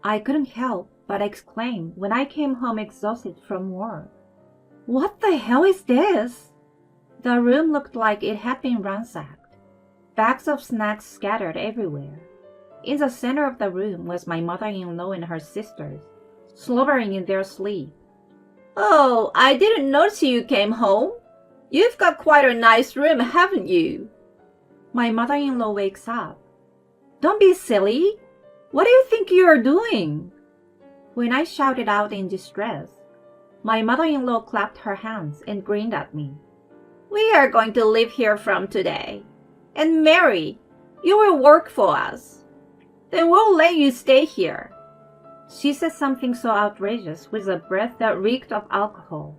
I couldn't help but exclaim when I came home exhausted from work. What the hell is this? The room looked like it had been ransacked. Bags of snacks scattered everywhere. In the center of the room was my mother-in-law and her sisters, slobbering in their sleep. Oh, I didn't notice you came home. You've got quite a nice room, haven't you? My mother-in-law wakes up. Don't be silly. What do you think you're doing? When I shouted out in distress, my mother-in-law clapped her hands and grinned at me. We are going to live here from today. And Mary, you will work for us. Then we'll let you stay here. She said something so outrageous with a breath that reeked of alcohol.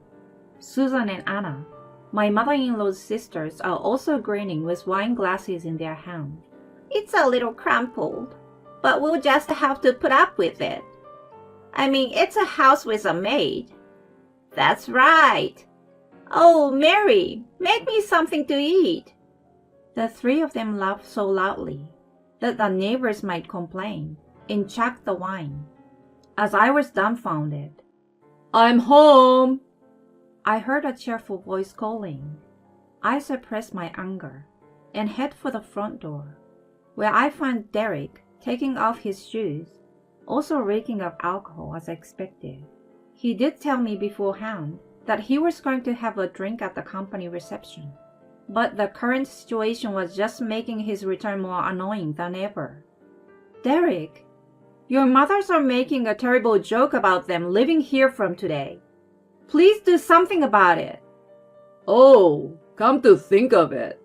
Susan and Anna, my mother-in-law's sisters, are also grinning with wine glasses in their hands. It's a little crumpled, but we'll just have to put up with it. I mean, it's a house with a maid. That's right. Oh, Mary, make me something to eat. The three of them laughed so loudly that the neighbors might complain and chucked the wine. As I was dumbfounded, I'm home! I heard a cheerful voice calling. I suppressed my anger and head for the front door, where I found Derek taking off his shoes, also reeking of alcohol as expected. He did tell me beforehand that he was going to have a drink at the company reception, but the current situation was just making his return more annoying than ever. Derek, your mothers are making a terrible joke about them living here from today. Please do something about it. Oh, come to think of it,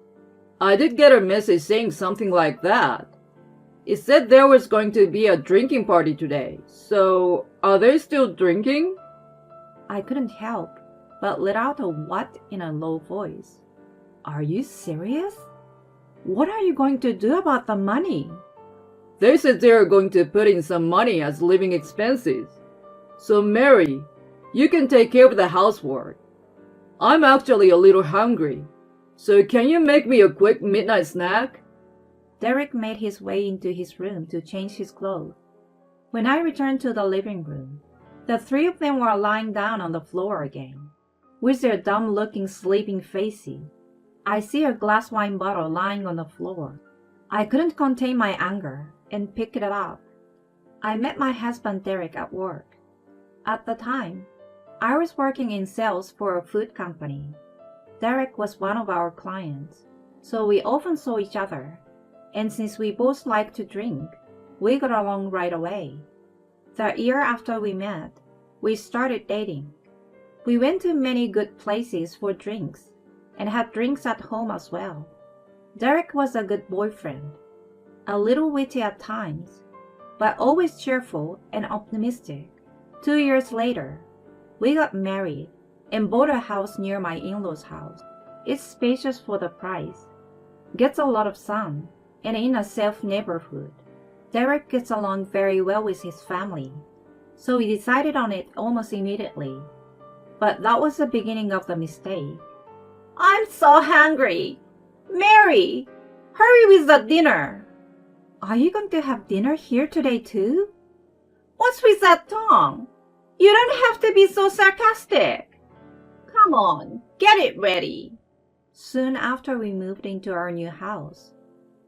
I did get a message saying something like that. It said there was going to be a drinking party today, so are they still drinking? I couldn't help but let out a what in a low voice. Are you serious? What are you going to do about the money? They said they are going to put in some money as living expenses. So Mary, you can take care of the housework. I'm actually a little hungry, so can you make me a quick midnight snack? Derek made his way into his room to change his clothes. When I returned to the living room, the three of them were lying down on the floor again, with their dumb-looking sleeping faces. I see a glass wine bottle lying on the floor. I couldn't contain my anger and picked it up. I met my husband Derek at work. At the time, I was working in sales for a food company. Derek was one of our clients, so we often saw each other, and since we both liked to drink, we got along right away. The year after we met, we started dating. We went to many good places for drinks and had drinks at home as well. Derek was a good boyfriend, a little witty at times, but always cheerful and optimistic. 2 years later, we got married and bought a house near my in-laws' house. It's spacious for the price, gets a lot of sun, and in a safe neighborhood. Derek gets along very well with his family, so we decided on it almost immediately. But that was the beginning of the mistake. I'm so hungry. Mary, hurry with the dinner. Are you going to have dinner here today too? What's with that tongue? You don't have to be so sarcastic. Come on, get it ready. Soon after we moved into our new house,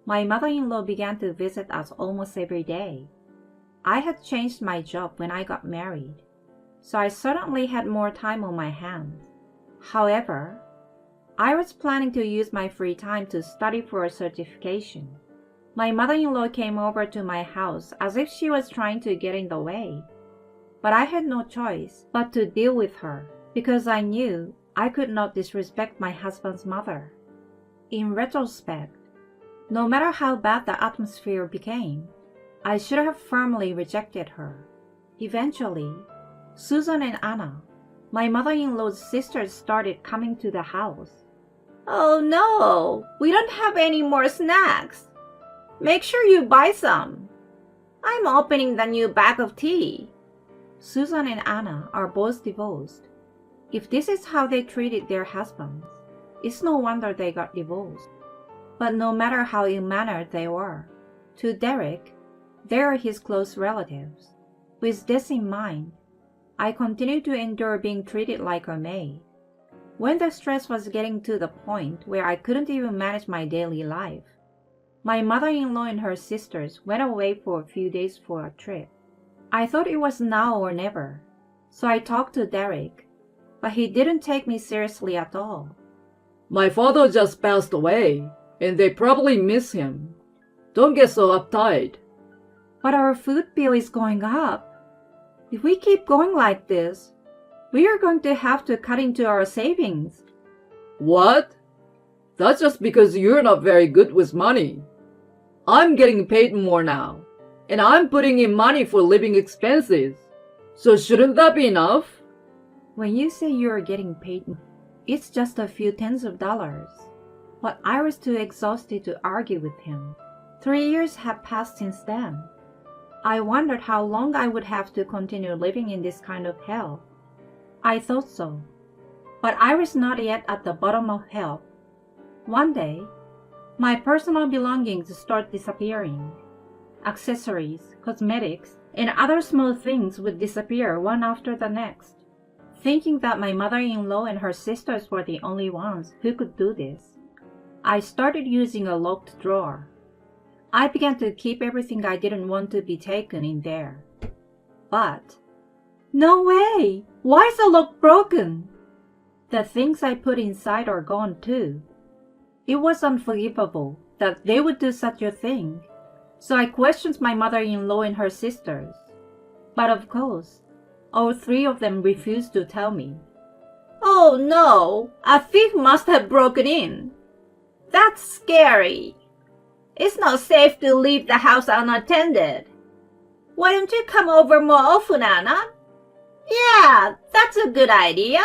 my mother-in-law began to visit us almost every day. I had changed my job when I got married, so I certainly had more time on my hands. However, I was planning to use my free time to study for a certification. My mother-in-law came over to my house as if she was trying to get in the way, but I had no choice but to deal with her because I knew I could not disrespect my husband's mother. In retrospect, no matter how bad the atmosphere became, I should have firmly rejected her. Eventually, Susan and Anna, my mother-in-law's sisters, started coming to the house. Oh no, we don't have any more snacks. Make sure you buy some. I'm opening the new bag of tea. Susan and Anna are both divorced. If this is how they treated their husbands, it's no wonder they got divorced. But no matter how ill-mannered they were, to Derek, they are his close relatives. With this in mind, I continued to endure being treated like a maid. When the stress was getting to the point where I couldn't even manage my daily life, my mother-in-law and her sisters went away for a few days for a trip. I thought it was now or never, so I talked to Derek, but he didn't take me seriously at all. My father just passed away, and they probably miss him. Don't get so uptight. But our food bill is going up. If we keep going like this, we are going to have to cut into our savings. What? That's just because you're not very good with money. I'm getting paid more now, and I'm putting in money for living expenses. So shouldn't that be enough? When you say you are getting paid, it's just a few tens of dollars. But I was too exhausted to argue with him. 3 years had passed since then. I wondered how long I would have to continue living in this kind of hell. I thought so, but I was not yet at the bottom of hell. One day, my personal belongings started disappearing. Accessories, cosmetics, and other small things would disappear one after the next. Thinking that my mother-in-law and her sisters were the only ones who could do this, I started using a locked drawer. I began to keep everything I didn't want to be taken in there. But, no way! Why is the lock broken? The things I put inside are gone too. It was unforgivable that they would do such a thing, so I questioned my mother-in-law and her sisters. But of course, all three of them refused to tell me. Oh no, a thief must have broken in. That's scary. It's not safe to leave the house unattended. Why don't you come over more often, Anna? Yeah, that's a good idea.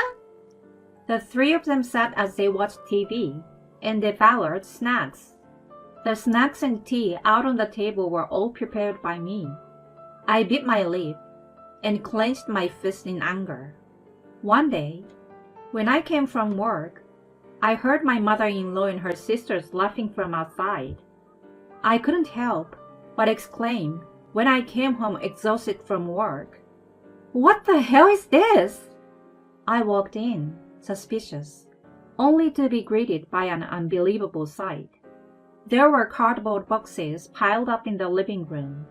The three of them sat as they watched TV and devoured snacks. The snacks and tea out on the table were all prepared by me. I bit my lip and clenched my fist in anger. One day, when I came from work, I heard my mother-in-law and her sisters laughing from outside. I couldn't help but exclaim when I came home exhausted from work. What the hell is this? I walked in, suspicious, only to be greeted by an unbelievable sight. There were cardboard boxes piled up in the living room,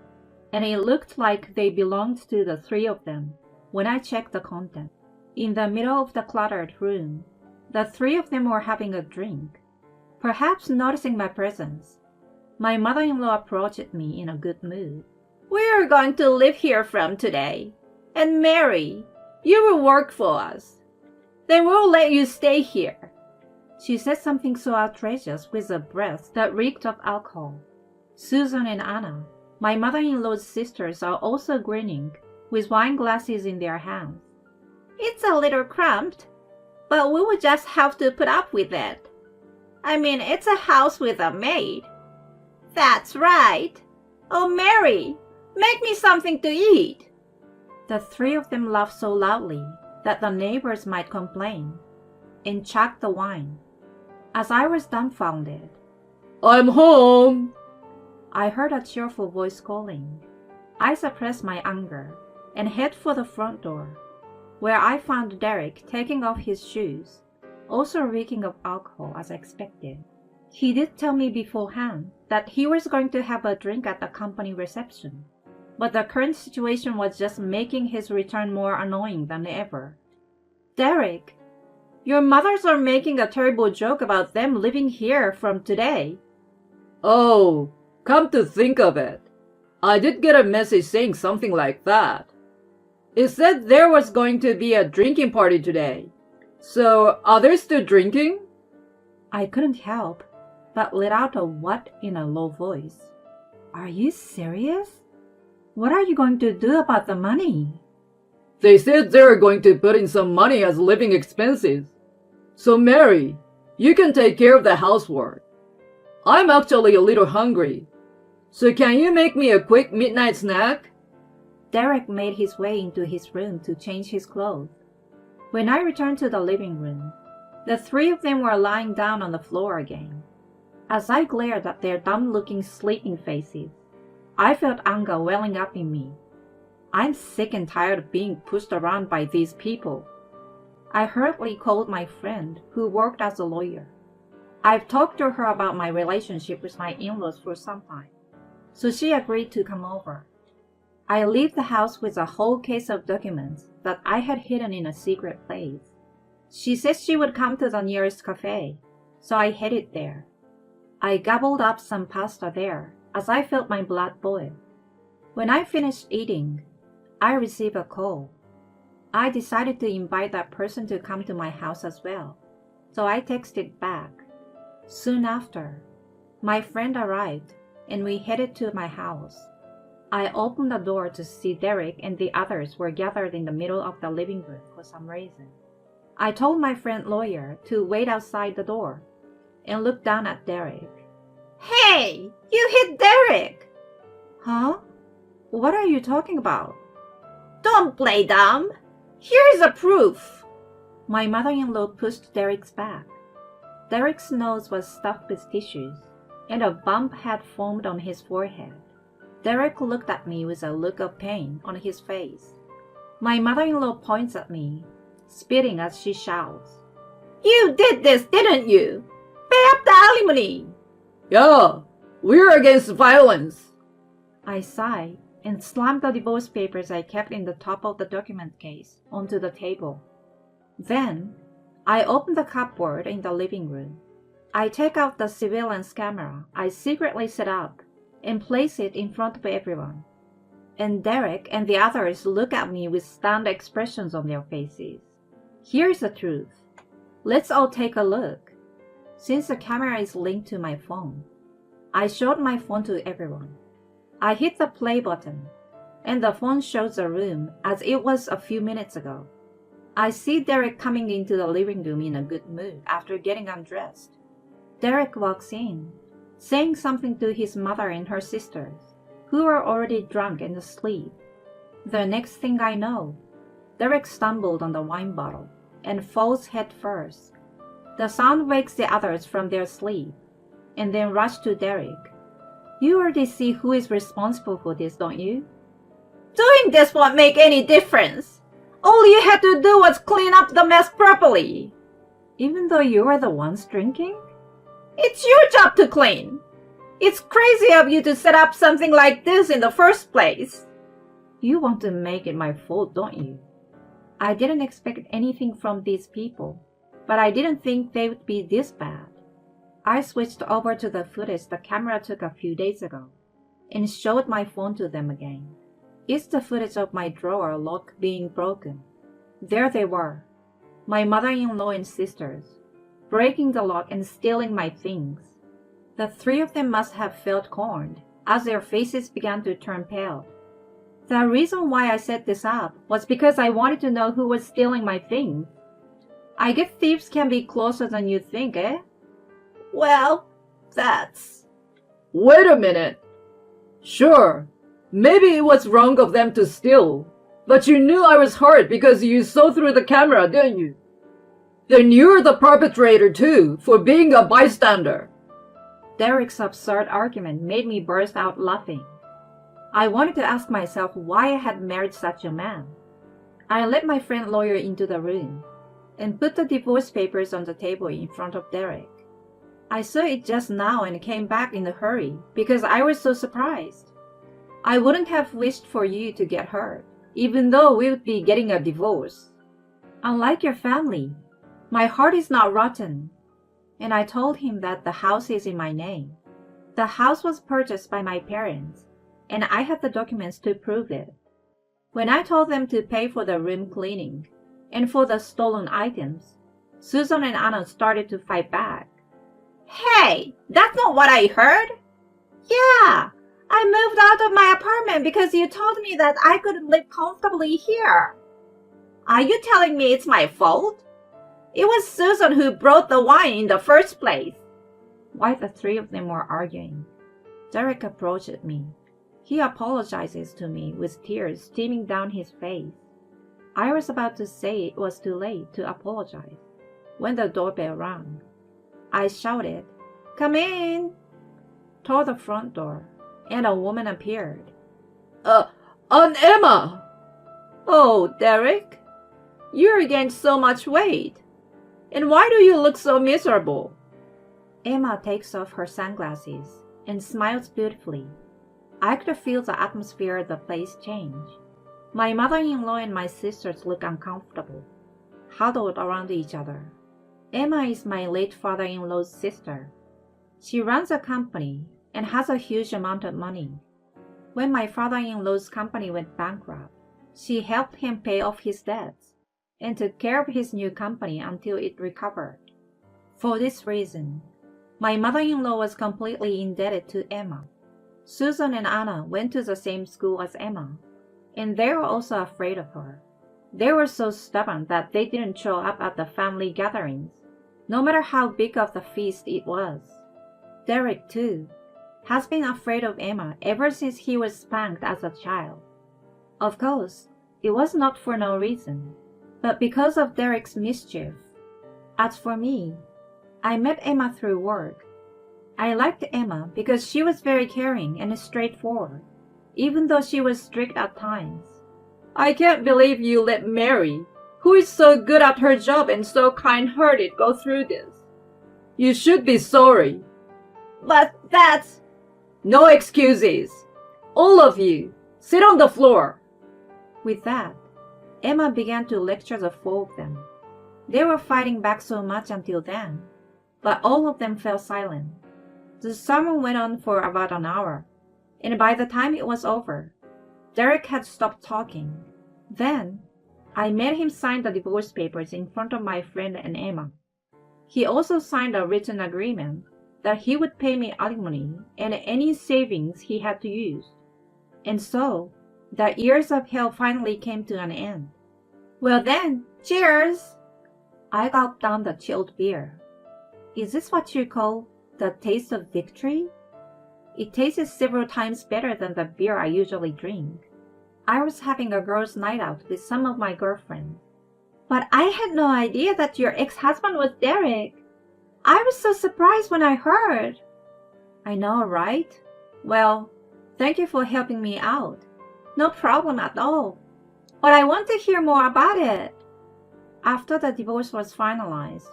and it looked like they belonged to the three of them when I checked the content. In the middle of the cluttered room, the three of them were having a drink. Perhaps noticing my presence, my mother-in-law approached me in a good mood. We're going to live here from today. And Mary, you will work for us. Then we'll let you stay here. She said something so outrageous with a breath that reeked of alcohol. Susan and Anna, my mother-in-law's sisters, are also grinning, with wine glasses in their hands. It's a little cramped, but we will just have to put up with it. I mean, it's a house with a maid. That's right. Oh, Mary, make me something to eat. The three of them laughed so loudly that the neighbors might complain, and chugged the wine. As I was dumbfounded, I'm home! I heard a cheerful voice calling. I suppressed my anger and headed for the front door, where I found Derek taking off his shoes, also reeking of alcohol as expected. He did tell me beforehand that he was going to have a drink at the company reception, but the current situation was just making his return more annoying than ever. Derek, your mothers are making a terrible joke about them living here from today. Oh, come to think of it, I did get a message saying something like that. It said there was going to be a drinking party today. So, are they still drinking? I couldn't help but let out a what in a low voice. Are you serious? What are you going to do about the money? They said they were going to put in some money as living expenses. So Mary, you can take care of the housework. I'm actually a little hungry. So can you make me a quick midnight snack? Derek made his way into his room to change his clothes. When I returned to the living room, the three of them were lying down on the floor again. As I glared at their dumb-looking sleeping faces, I felt anger welling up in me. I'm sick and tired of being pushed around by these people. I hurriedly called my friend, who worked as a lawyer. I've talked to her about my relationship with my in-laws for some time, so she agreed to come over. I left the house with a whole case of documents that I had hidden in a secret place. She said she would come to the nearest cafe, so I headed there. I gobbled up some pasta there as I felt my blood boil. When I finished eating, I received a call. I decided to invite that person to come to my house as well, so I texted back. Soon after, my friend arrived and we headed to my house. I opened the door to see Derek and the others were gathered in the middle of the living room for some reason. I told my friend lawyer to wait outside the door and looked down at Derek. Hey, you hit Derek! Huh? What are you talking about? Don't play dumb. Here is a proof. My mother-in-law pushed Derek's back. Derek's nose was stuffed with tissues, and a bump had formed on his forehead. Derek looked at me with a look of pain on his face. My mother-in-law points at me, spitting as she shouts, You did this, didn't you? Pay up the alimony! Yeah, we're against violence. I sighed and slammed the divorce papers I kept in the top of the document case onto the table. Then, I opened the cupboard in the living room. I take out the surveillance camera I secretly set up and place it in front of everyone. And Derek and the others look at me with stunned expressions on their faces. Here's the truth. Let's all take a look. Since the camera is linked to my phone, I showed my phone to everyone. I hit the play button, and the phone shows the room as it was a few minutes ago. I see Derek coming into the living room in a good mood after getting undressed. Derek walks in, saying something to his mother and her sisters, who are already drunk and asleep. The next thing I know, Derek stumbled on the wine bottle and falls head first. The sound wakes the others from their sleep, and then rush to Derek. You already see who is responsible for this, don't you? Doing this won't make any difference. All you had to do was clean up the mess properly. Even though you are the ones drinking? It's your job to clean. It's crazy of you to set up something like this in the first place. You want to make it my fault, don't you? I didn't expect anything from these people, but I didn't think they would be this bad. I switched over to the footage the camera took a few days ago and showed my phone to them again. It's the footage of my drawer lock being broken. There they were, my mother-in-law and sisters, breaking the lock and stealing my things. The three of them must have felt cornered as their faces began to turn pale. The reason why I set this up was because I wanted to know who was stealing my things. I guess thieves can be closer than you think, eh? Well, that's... Wait a minute. Sure, maybe it was wrong of them to steal, but you knew I was hurt because you saw through the camera, didn't you? Then you're the perpetrator too, for being a bystander. Derek's absurd argument made me burst out laughing. I wanted to ask myself why I had married such a man. I let my friend lawyer into the room and put the divorce papers on the table in front of Derek. I saw it just now and came back in a hurry because I was so surprised. I wouldn't have wished for you to get hurt, even though we would be getting a divorce. Unlike your family, my heart is not rotten. And I told him that the house is in my name. The house was purchased by my parents, and I had the documents to prove it. When I told them to pay for the room cleaning and for the stolen items, Susan and Anna started to fight back. Hey, that's not what I heard. Yeah, I moved out of my apartment because you told me that I could live comfortably here. Are you telling me it's my fault? It was Susan who brought the wine in the first place. While the three of them were arguing, Derek approached me. He apologizes to me with tears streaming down his face. I was about to say it was too late to apologize when the doorbell rang. I shouted, "Come in!" toward the front door, and a woman appeared. Aunt Emma! Oh, Derek, you gained so much weight. And why do you look so miserable? Emma takes off her sunglasses and smiles beautifully. I could feel the atmosphere of the place change. My mother-in-law and my sisters look uncomfortable, huddled around each other. Emma is my late father-in-law's sister. She runs a company and has a huge amount of money. When my father-in-law's company went bankrupt, she helped him pay off his debts and took care of his new company until it recovered. For this reason, my mother-in-law was completely indebted to Emma. Susan and Anna went to the same school as Emma, and they were also afraid of her. They were so stubborn that they didn't show up at the family gatherings, no matter how big of the feast it was. Derek, too, has been afraid of Emma ever since he was spanked as a child. Of course, it was not for no reason, but because of Derek's mischief. As for me, I met Emma through work. I liked Emma because she was very caring and straightforward, even though she was strict at times. I can't believe you let Mary, who is so good at her job and so kind-hearted, go through this. You should be sorry. But that's... No excuses. All of you, sit on the floor. With that, Emma began to lecture the four of them. They were fighting back so much until then, but all of them fell silent. The sermon went on for about an hour, and by the time it was over, Derek had stopped talking. Then, I made him sign the divorce papers in front of my friend and Emma. He also signed a written agreement that he would pay me alimony and any savings he had to use. And so, the years of hell finally came to an end. Well then, cheers! I gulped down the chilled beer. Is this what you call the taste of victory? It tasted several times better than the beer I usually drink. I was having a girls' night out with some of my girlfriends. But I had no idea that your ex-husband was Derek. I was so surprised when I heard. I know, right? Well, thank you for helping me out. No problem at all. But I want to hear more about it. After the divorce was finalized,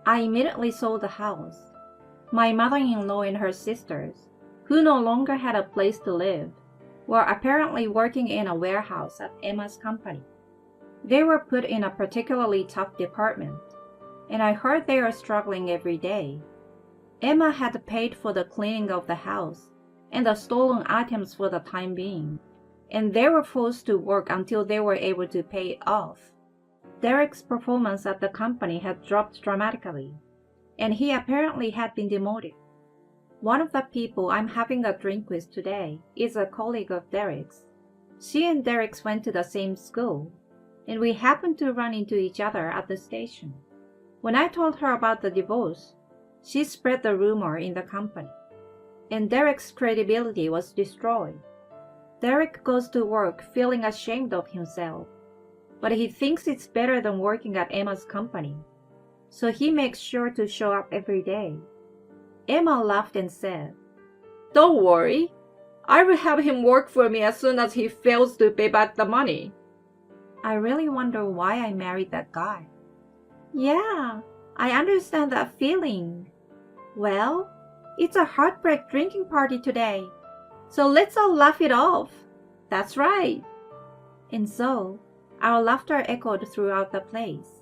I immediately sold the house. My mother-in-law and her sisters, who no longer had a place to live, were apparently working in a warehouse at Emma's company. They were put in a particularly tough department, and I heard they are struggling every day. Emma had paid for the cleaning of the house and the stolen items for the time being, and they were forced to work until they were able to pay it off. Derek's performance at the company had dropped dramatically, and he apparently had been demoted. One of the people I'm having a drink with today is a colleague of Derek's. She and Derek's went to the same school, and we happened to run into each other at the station. When I told her about the divorce, she spread the rumor in the company, and Derek's credibility was destroyed. Derek goes to work feeling ashamed of himself, but he thinks it's better than working at Emma's company, so he makes sure to show up every day. Emma laughed and said, Don't worry. I will have him work for me as soon as he fails to pay back the money. I really wonder why I married that guy. Yeah, I understand that feeling. Well, it's a heartbreak drinking party today, so let's all laugh it off. That's right. And so, our laughter echoed throughout the place.